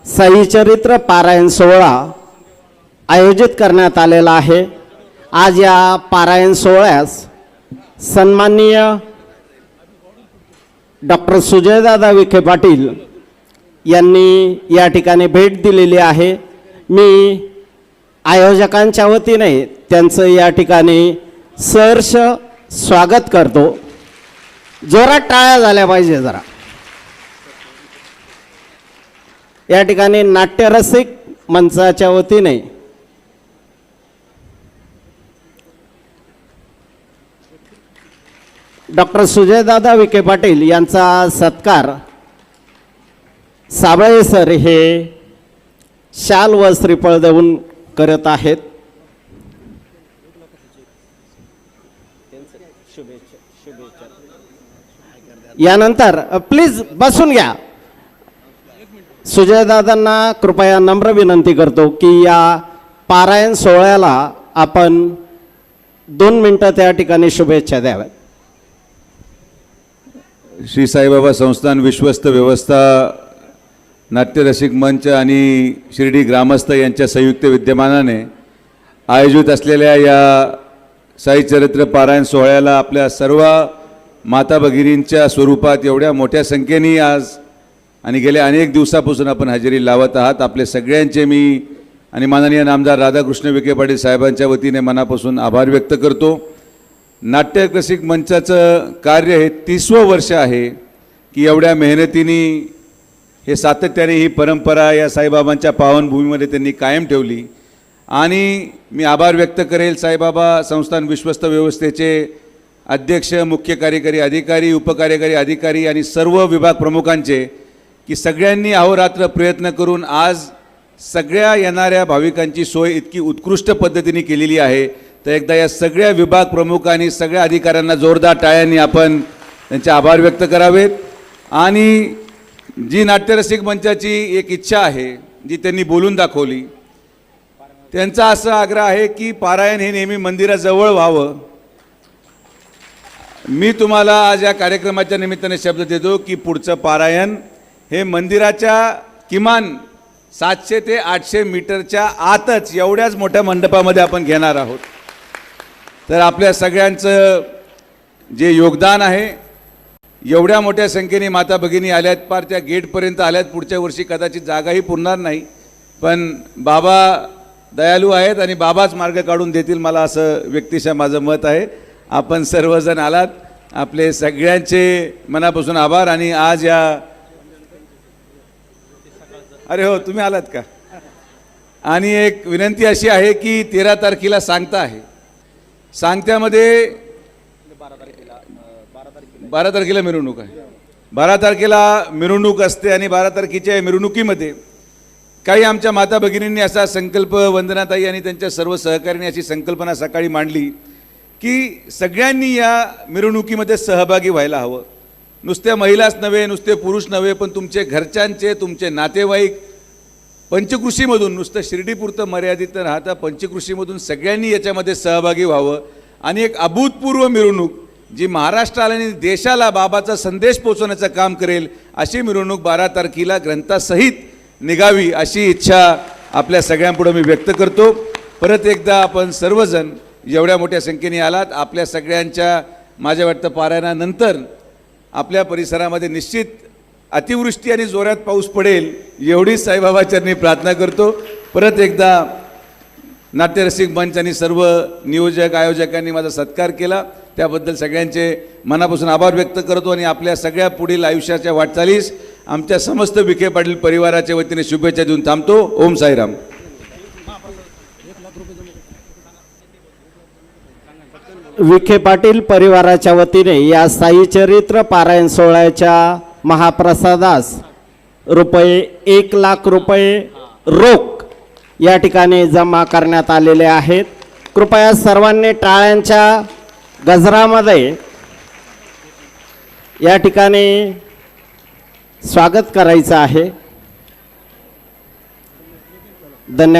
साई चरित्र पारायण सोहळा आयोजित करण्यात आलेला आहे। आज या पारायण सोहळ्यास सन्माननीय डॉक्टर सुजयदादा विखे पाटील यांनी या ठिकाणी भेट दिलेली आहे। मी आयोजकांच्या वतीने त्यांचं या ठिकाणी सहर्ष स्वागत करतो। जोरात टाळ्या झाल्या पाहिजे जरा। या ठिकाणी नाट्यरसिक मंचाच्या वतीने डॉक्टर सुजयदादा विखे पाटील यांचा सत्कार साबळे सर हे शाल व श्रीफळ देऊन करत आहेत। यानंतर प्लीज बसून घ्या। सुजयदादांना कृपया नम्र विनंती करतो की या पारायण सोहळ्याला आपण 2 मिनिटं त्या ठिकाणी शुभेच्छा द्याव्यात। श्री साईबाबा संस्थान विश्वस्त व्यवस्था नाट्यरसिक मंच आणि शिर्डी ग्रामस्थ यांच्या संयुक्त विद्यमानाने आयोजित असलेल्या या साई चरित्र पारायण सोहळ्याला आपल्या सर्व माता भगिनींच्या स्वरूपात एवढ्या मोठ्या संख्येने आज आणि गेल्या अनेक दिवसापासून आपण हजेरी लावत आहात। आपले सगळ्यांचे मी आणि माननीय नामदार राधाकृष्ण विखे पाटील साहेबांच्या वतीने मनापासून आभार व्यक्त करतो। नाट्यरसिक मंचाचं कार्य हे 30वं वर्ष आहे की एवढ्या मेहनतीने हे सातत्याने ही परंपरा या साईबाबांच्या पावनभूमीमध्ये त्यांनी कायम ठेवली। आणि मी आभार व्यक्त करेल साईबाबा संस्थान विश्वस्त व्यवस्थेचे अध्यक्ष, मुख्य कार्यकारी अधिकारी, उपकार्यकारी अधिकारी आणि सर्व विभाग प्रमुखांचे की सगळ्यांनी अहोरात्र प्रयत्न करून आज सगळ्या येणाऱ्या भाविकांची सोय इतकी उत्कृष्ट पद्धतीने केलेली आहे। तर एकदा या सगळ्या विभाग प्रमुखांनी सगळ्या अधिकाऱ्यांना जोरदार टाळ्यांनी आपण त्यांचे आभार व्यक्त करावेत। आणि जी नाट्यरसिक मंचाची एक इच्छा आहे जी त्यांनी बोलून दाखवली, त्यांचा असा आग्रह आहे की पारायण हे नेहमी मंदिराजवळ व्हावं। मी तुम्हाला आज या कार्यक्रमाच्या निमित्ताने शब्द देतो की पुढचं पारायण हे मंदिराच्या किमान 700 ते 800 मीटरच्या आतच एवढ्याच मोठ्या मंडपामध्ये आपण घेणार आहोत। तर आपल्या सगळ्यांचं जे योगदान आहे, एवढ्या मोठ्या संख्येने माता भगिनी आल्यात, पार त्या गेटपर्यंत आल्यात। पुढच्या वर्षी कदाचित जागाही पुरणार नाही, पण बाबा दयालू आहेत आणि बाबाच मार्ग काढून देतील, मला असं व्यक्तिशः माझं मत आहे। आपण सर्वजण आलात, आपले सगळ्यांचे मनापासून आभार। आणि आज या अरे हो तुम्ही आलात का? आणि एक विनंती अशी आहे की 13 तारखेला सांगता आहे, सांगत्यामध्ये 12 तारखेला मिरवणूक आहे। 12 तारखेला मिरवणूक असते आणि 12 तारखेच्या मिरवणुकीमध्ये काही आमच्या माता भगिनींनी असा संकल्प, वंदनाताई आणि त्यांच्या सर्व सहकाऱ्यांनी अशी संकल्पना सकाळी मांडली की सगळ्यांनी या मिरवणुकीमध्ये सहभागी व्हायला हवं। नुसत्या महिलाच नव्हे, नुसते पुरुष नव्हे, पण तुमचे घरच्यांचे, तुमचे नातेवाईक पंचकृषीमधून, नुसतं शिर्डीपुरतं मर्यादित न राहता पंचकृषीमधून सगळ्यांनी याच्यामध्ये सहभागी व्हावं। आणि एक अभूतपूर्व मिरवणूक जी महाराष्ट्राला आणि देशाला बाबाचा संदेश पोहोचवण्याचं काम करेल अशी मिरवणूक 12 तारखेला ग्रंथासहित निघावी अशी इच्छा आपल्या सगळ्यांपुढे मी व्यक्त करतो। परत एकदा आपण सर्वजण एवढ्या मोठ्या संख्येने आलात, आपल्या सगळ्यांच्या माझ्या वाटतं पारायणानंतर आपल्या परिसरामध्ये निश्चित अतिवृष्टी आणि जोरात पाऊस पडेल एवढी साईबाबा चरणी प्रार्थना करतो। परत एकदा नाट्यरसिक मंच आणि सर्व नियोजक आयोजकांनी माझा सत्कार केला त्याबद्दल सगळ्यांचे मनापासून आभार व्यक्त करतो। आणि आपल्या सगळ्या पुढील आयुष्याच्या वाटचालीस आमच्या समस्त विखे पाटील परिवाराच्या वतीने शुभेच्छा देऊन थांबतो। ओम साईराम। विखे पाटील परिवाराच्या वतीने या साई चरित्र पारायण सोहळ्याच्या महाप्रसादास ₹1 लाख रोख या ठिकाणी जमा करण्यात आलेले आहेत। कृपया सर्वांनी टाळ्यांच्या गजरामध्ये या ठिकाणी स्वागत करायचं आहे। धन्यवाद।